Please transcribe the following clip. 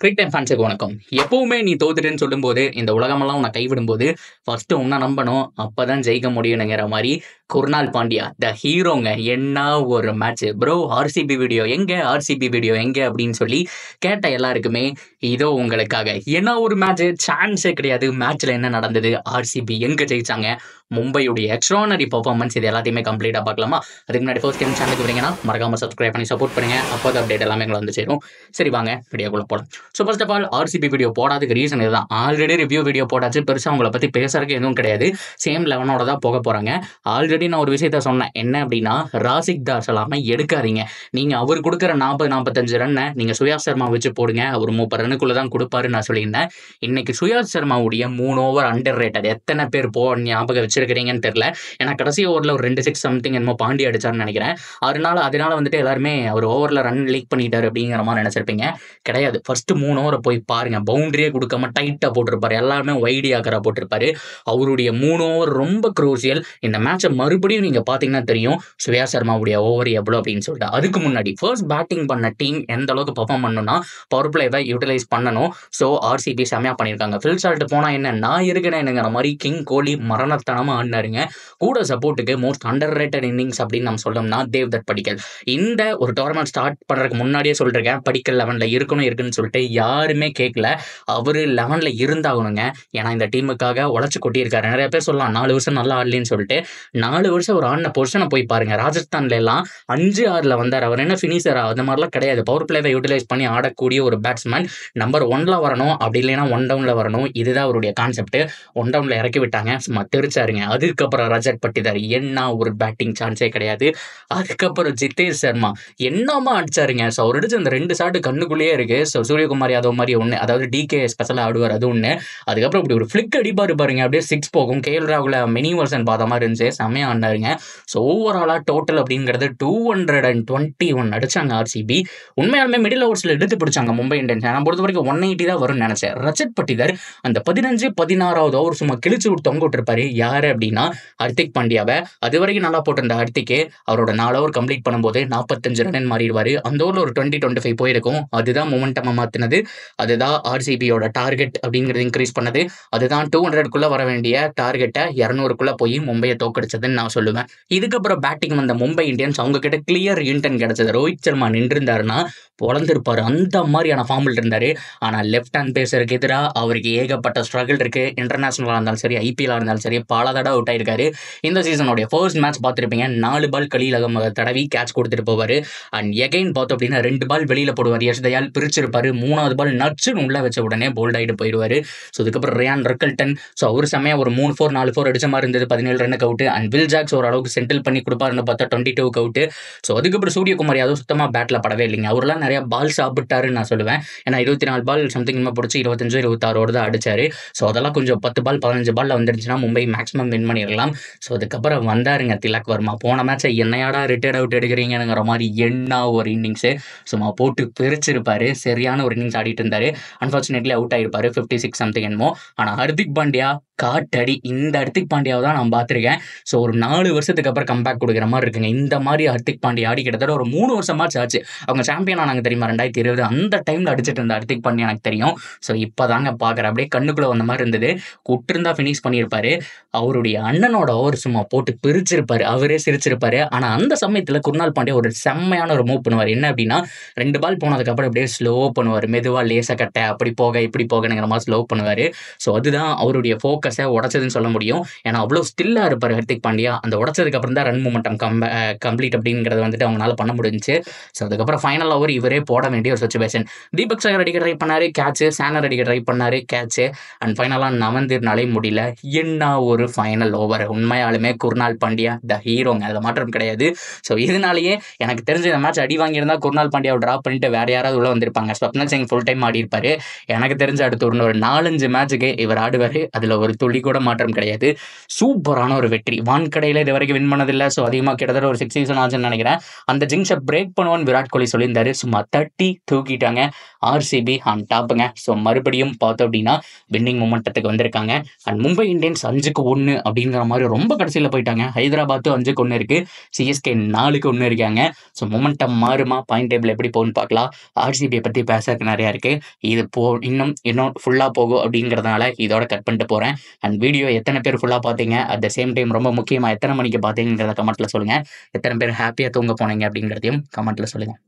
கிரிக் time ஃபேன்ஸுக்கு வணக்கம். எப்பவுமே நீ தோத்துட்டுன்னு சொல்லும்போது இந்த உலகமெல்லாம் உன்னை கைவிடும்போது ஃபர்ஸ்ட் உன்னை நம்பணும், அப்பதான் ஜெயிக்க முடியும்ங்கிற மாதிரி குர்னால் பாண்டியா த ஹீரோங்க. என்ன ஒரு மேட்ச் ப்ரோ! ஆர்சிபி வீடியோ எங்க, ஆர்சிபி வீடியோ எங்க அப்படின்னு சொல்லி கேட்ட எல்லாருக்குமே இதோ உங்களுக்காக. என்ன ஒரு மேட்ச், சான்ஸே கிடையாது. மேட்ச்ல என்ன நடந்தது, ஆர்சிபி எங்க ஜெயிச்சாங்க, மும்பையுடைய எக்ஸ்ட்ரானரி பர்ஃபார்மன்ஸ், இது எல்லாத்தையுமே கம்ப்ளீட்டா பார்க்கலாமா? அதுக்கு முன்னாடி ஃபர்ஸ்ட் டைம் சேனலுக்கு வரீங்கன்னா மறக்காம சப்ஸ்கிரைப் பண்ணி சப்போர்ட் பண்ணுங்க. அப்போ அப்டேட் எல்லாமே எங்களை வந்து சேரும். சரி வாங்க வீடியோக்குள்ள போலாம். So first of all RCB video போடாதுக்கு ரீசன் இதுதான். ஆல்ரெடி ரிவ்யூ வீடியோ போட்டாச்சு, பெருசாக அவங்கள பற்றி பேசுறதுக்கு எதுவும் கிடையாது. சேம் 11ஓட தான் போக போகிறாங்க. ஆல்ரெடி நான் ஒரு விஷயத்த சொன்னேன், என்ன அப்படின்னா ராசிக் தாஸ் எல்லாமே எடுக்காதீங்க. நீங்கள் அவர் கொடுக்குற 40-45 ரன்னை நீங்கள் சுயாஸ் சர்மா வச்சு போடுங்க, அவர் 30 ரன்னுக்குள்ளே தான் கொடுப்பாருன்னு நான் சொல்லியிருந்தேன். இன்னைக்கு சுயாஸ் சர்மாவுடைய 3 ஓவர் அண்டர் ரேட்டட். எத்தனை பேர் ஞாபகம் வச்சிருக்கிறீங்கன்னு தெரியல. ஏன்னா கடைசி ஓவரில் ஒரு 2 6 சம்திங் என்னமோ பாண்டி அடிச்சார்னு நினைக்கிறேன். அதனால வந்துட்டு எல்லாருமே அவர் ஓவரில் ரன் லீக் பண்ணிட்டாரு அப்படிங்கிற மாதிரி நினைச்சிருப்பீங்க. கிடையாது. ஃபர்ஸ்ட் 3 ஓவரை போய் பாருங்க, பவுண்டரியே கொடுக்காம டைட்டா போட்டிருப்பாரு, எல்லாருமே வைடி ஆக்கரா போட்டிருப்பாரு. அவருடைய 3 ஓவர் ரொம்ப குரூசியல். இந்த மேட்சை மறுபடியும் நீங்க பாத்தீங்கன்னா தெரியும் சுயா சர்மாவுடைய ஓவர் எவ்வளவு அப்படின்னு சொல்லிட்டு. அதுக்கு முன்னாடி ஃபர்ஸ்ட் பேட்டிங் பண்ண டீம் எந்த அளவுக்கு பெர்ஃபார்ம் பண்ணணும்னா பவர் பிளேவை யூட்டிலைஸ் பண்ணணும். ஸோ ஆர்சிபி செமையா பண்ணியிருக்காங்க. ஃபில் சால்ட் போனா என்ன, நான் இருக்கிறேன்னுங்கிற மாதிரி கிங் கோலி மரணத்தனமா ஆடினாருங்க. கூட சப்போர்ட்டுக்கு மோஸ்ட் அண்டர் ரேட்டட் இன்னிங்ஸ் அப்படின்னு நம்ம சொல்லணும்னா தேவ்தத் படிக்கல். இந்த ஒரு டோர்னமெண்ட் ஸ்டார்ட் பண்றதுக்கு முன்னாடியே சொல்லிருக்கேன், படிக்கல் 11ல இருக்குன்னு சொல்லிட்டு யாருமே கேட்கல. அவரு 11ல இருந்தாகணுங்க. ஏன்னா இந்த டீமுக்காக உழைச்சு கொட்டியிருக்காரு. நிறைய பேர் சொல்லலாம் 4 வருஷம் நல்லா ஆடலன்னு சொல்லிட்டு. 4 வருஷம் ஒரு ஆடின பொசிஷனை போய் பாருங்க. ராஜஸ்தான்ல எல்லாம் 5-6ல வந்தார். அவர் என்ன பினிஷரா? அந்த மாதிரிலாம் கிடையாது. பவர் பிளேவை யூட்டிலைஸ் பண்ணி ஆடக்கூடிய ஒரு பேட்ஸ்மேன். நம்பர் 1ல வரணும், அப்படி இல்லைன்னா 1 டவுன்ல வரணும். இதுதான் அவருடைய கான்செப்ட். 1 டவுன்ல இறக்கி விட்டாங்க, சும்மா தெரிச்சாருங்க. அதுக்கப்புறம் ரஜத் பட்டிதார், என்ன ஒரு பேட்டிங் சான்ஸே கிடையாது. அதுக்கப்புறம் ஜிதேஷ் சர்மா என்னமா அடிச்சாருங்க. ஸோ அவர் அடிச்சு அந்த 2 ஷாட் கண்ணுக்குள்ளேயே இருக்கு. ஸோ சூரியகுமார் யாதவ் மாதிரி ஒன்று, அதாவது டிகே ஸ்பெஷலாக ஆடுவார், அது ஒன்று. அதுக்கப்புறம் இப்படி ஒரு ஃபிளிக் அடிப்பாரு பாருங்க, அப்படியே 6 போகும். கேஎல் ராகுல மினி வெர்ஷன் பார்த்த மாதிரி இருந்துச்சு, செம்மையா ஆடினாருங்க. ஸோ ஓவராலா டோட்டல் அப்படிங்கிறது 221 அடிச்சாங்க ஆர்சிபி. உண்மையாலுமே மிடில் ஓவர்ஸ்ல எடுத்து பிடிச்சாங்க மும்பை இந்தியன்ஸ். நான் பொறுத்த வரைக்கும் 180 தான் வரும்னு நினைச்சேன். ரஜத் பட்டிதார் அந்த 15-16வது ஓவர் சும்மா கிழிச்சு விட்டு தொங்க விட்டுருப்பாரு. யாரு அப்படின்னா ஹர்திக் பாண்டியாவை. அது வரைக்கும் நல்லா போட்டிருந்த ஹர்திக்கே அவரோட 4 ஓவர் கம்ப்ளீட் பண்ணும்போது 45 ரன் மாறிடுவாரு. அந்த ஓவரில் ஒரு 20-25 போயிருக்கும். அதுதான் மொமெண்டமா மாத்தினது. அதுதான் ஆர்சிபியோட டார்கெட் அப்படிங்கிறது இன்க்ரீஸ் பண்ணது. அதுதான் 200க்குள்ள வர வேண்டிய டார்கெட்டை 200க்குள்ள போய் மும்பையை தோக்கடிச்சதுன்னு நான் சொல்லுவேன். இதுக்கப்புறம் பேட்டிங் வந்த மும்பை இந்தியன்ஸ் அவங்க கிட்ட கிளியர் இன்டென்ட் கிடைச்சது. ரோஹித் சர்மா நின்று இருந்தாருன்னா பொழந்திருப்பாரு, அந்த மாதிரியான ஃபார்மில் இருந்தாரு. ஆனா லெஃப்ட் ஹேண்ட் பேசருக்கு எதிராக அவருக்கு ஏகப்பட்ட ஸ்ட்ரகிள் இருக்கு. இன்டர்நேஷனலா இருந்தாலும் சரி, ஐபிஎல் இருந்தாலும் சரி, பல தடவை அவுட் ஆயிருக்காரு. இந்த சீசனுடைய ஃபர்ஸ்ட் மேட்ச் பார்த்துருப்பீங்க, 4 பால் கலீல் அகமது தடவி கேட்ச் கொடுத்துட்டு போவாரு. அண்ட் எகைன் பார்த்தோம் அப்படின்னா 2 பால் வெளியில போடுவார். யஷ் தயால் பிரிச்சிருப்பாரு. 3வது பால் நச்சுன்னு உள்ள வச்ச உடனே போல்ட் ஆகிட்டு போயிடுவாரு. ஸோ அதுக்கப்புறம் ரியான் ரிக்கல்டன், ஸோ அவர் செம்மையா ஒரு 3-4 4-4 அடிச்ச மாதிரி இருந்தது. 17 ரன்னுக்கு அவுட். அண்ட் வில் ஜாக்ஸ் ஓரளவுக்கு செட்டில் பண்ணி கொடுப்பாருன்னு பார்த்தா 22க்கு அவுட். ஸோ அதுக்கப்புறம் சூரியகுமார் யாதவ் சுத்தமாக பேட்டில் படவே இல்லைங்க. அவரெல்லாம் நிறைய பால் சாப்பிட்டாருன்னு நான் சொல்லுவேன். ஏன்னா 24 பால் சம்திங் பிடிச்சி 25-26 தான் அடிச்சாரு. ஸோ அதெல்லாம் கொஞ்சம் 10 பால் 15 பால்ல வந்துருச்சுன்னா மும்பை மேக்ஸிமம் வின் பண்ணிடலாம். ஸோ அதுக்கப்புறம் வந்தாருங்க திலக் வர்மா. போன மேட்சை என்னையாடா ரிட்டையர்ட் அவுட் எடுக்கிறீங்கிற மாதிரி என்ன ஒரு இன்னிங்ஸு, சும்மா போட்டு பிரிச்சிருப்பாரு. சரியான ஒரு இன்னிங்ஸ் ஆடிட்டு இருந்தாரு. அன்ஃபார்ச்சுனேட்லி அவுட் ஆயிருப்பாரு 56 சம்திங் என்னமோ. ஆனால் ஹர்திக் பாண்டியா காட்டடி. இந்த ஹர்திக் பாண்டியாவை தான் நான் பார்த்துருக்கேன். ஸோ ஒரு 4 வருஷத்துக்கு அப்புறம் கம்பேக் கொடுக்குற மாதிரி இருக்குங்க. இந்த மாதிரி ஹர்திக் பாண்டியா ஆடி கிட்டத்தட்ட ஒரு 3 வருஷமாச்சு ஆச்சு. அவங்க சாம்பியன் ஆனாங்க தெரியுமா 2020, அந்த டைம்ல அடிச்சிட்டு இருந்த ஹர்திக் பாண்டியா எனக்கு தெரியும். ஸோ இப்போதாங்க பார்க்குறேன், அப்படியே கண்ணுக்குள்ள வந்த மாதிரி இருந்தது. கூட்டிருந்தா ஃபினிஷ் பண்ணியிருப்பாரு. அவருடைய அண்ணனோட ஓவர் சும்மா போட்டு பிரிச்சிருப்பாரு, அவரே சிரிச்சிருப்பாரு. ஆனால் அந்த சமயத்தில் குர்னால் பாண்டியா ஒரு செம்மையான ஒரு மூவ் பண்ணுவார். என்ன அப்படின்னா 2 பால் போனதுக்கப்புறம் அப்படியே ஸ்லோ பண்ணுவார், மெதுவாக லேச கட்ட அப்படி போக இப்படி போகணுங்கிற மாதிரி ஸ்லோ பண்ணுவார். ஸோ அதுதான் அவருடைய ஃபோக்கஸை உடச்சதுன்னு சொல்ல முடியும். ஏன்னா அவ்வளோ ஸ்டில்லாக இருப்பார் ஹர்திக் பாண்டியா. அந்த உடச்சதுக்கு அப்புறம் தான் ரன் மூமெண்டம் கம்ப்ளீட் அப்படிங்கிறது வந்துட்டு அவங்களால பண்ண முடிஞ்சிச்சு. ஸோ அதுக்கப்புறம் ஃபைனல் ஓவர் இவரே போட வேண்டிய ஒரு சுச்சுவேஷன். தீபக் சகர் அடிக்க ட்ரை பண்ணாரு, கேட்சு. சானர் அடிக்க ட்ரை பண்ணாரு, கேட்சு. அண்ட் ஃபைனலாக நவந்தீர்னாலே முடியல. என்ன ஒரு ஃபைனல் ஓவர். உண்மையாலுமே குர்னால் பாண்டியா த ஹீரோங்க, அதில் மாற்றம் கிடையாது. ஸோ இதனாலேயே எனக்கு தெரிஞ்ச இந்த மேட்ச் அடி வாங்கியிருந்தா குர்னால் பாண்டியாவை ட்ராப் பண்ணிட்டு வேற யாராவது உள்ள வந்திருப்பாங்க. ஸ்வப்னல் சிங் ஃபுல் டைம் ஆடி இருப்பாரு. எனக்கு தெரிஞ்ச அடுத்து ஒரு 4-5 மேட்சுக்கு இவர் ஆடுவார். அதில் ஒரு துளி கூட மாற்றம் கிடையாது. சூப்பரான ஒரு வெற்றி. வான்கடையில இதுவரைக்கும் வின் பண்ணதில்ல. ஸோ அதிகமா கிட்டத்தட்ட ஒரு 6 சீசன் ஆச்சுன்னு நினைக்கிறேன். அந்த ஜிங்க்ஸை பிரேக் பண்ணுவோன்னு விராட் கோலி சொல்லியிருந்தாரு. சும்மா தட்டி தூக்கிட்டாங்க. RCB on டாப்புங்க. ஸோ மறுபடியும் பார்த்தோம் அப்படின்னா வின்னிங் மொமெண்டத்துக்கு வந்திருக்காங்க. அண்ட் மும்பை இந்தியன்ஸ் 5-1 அப்படிங்கிற மாதிரி ரொம்ப கடைசியில் போயிட்டாங்க. ஹைதராபாத்து 5-1 இருக்கு. சிஎஸ்கே 4-1 இருக்காங்க. ஸோ மொமெண்டம் மாறுமா, பாயிண்ட் டேபிள் எப்படி போகும்னு பார்க்கலாம். ஆர்சிபியை பற்றி பேசுறதுக்கு நிறையா இருக்கு. இது இன்னும் ஃபுல்லாக போகும் அப்படிங்கிறதுனால இதோட கட் பண்ணிட்டு போகிறேன். அண்ட் வீடியோ எத்தனை பேர் ஃபுல்லாக பார்த்தீங்க, அட் த சேம் டைம் ரொம்ப முக்கியமாக எத்தனை மணிக்கு பார்த்தீங்கிறத கமெண்ட்டில் சொல்லுங்கள். எத்தனை பேர் ஹாப்பியாக தூங்க போனீங்க அப்படிங்கிறதையும் கமெண்ட்டில் சொல்லுங்கள்.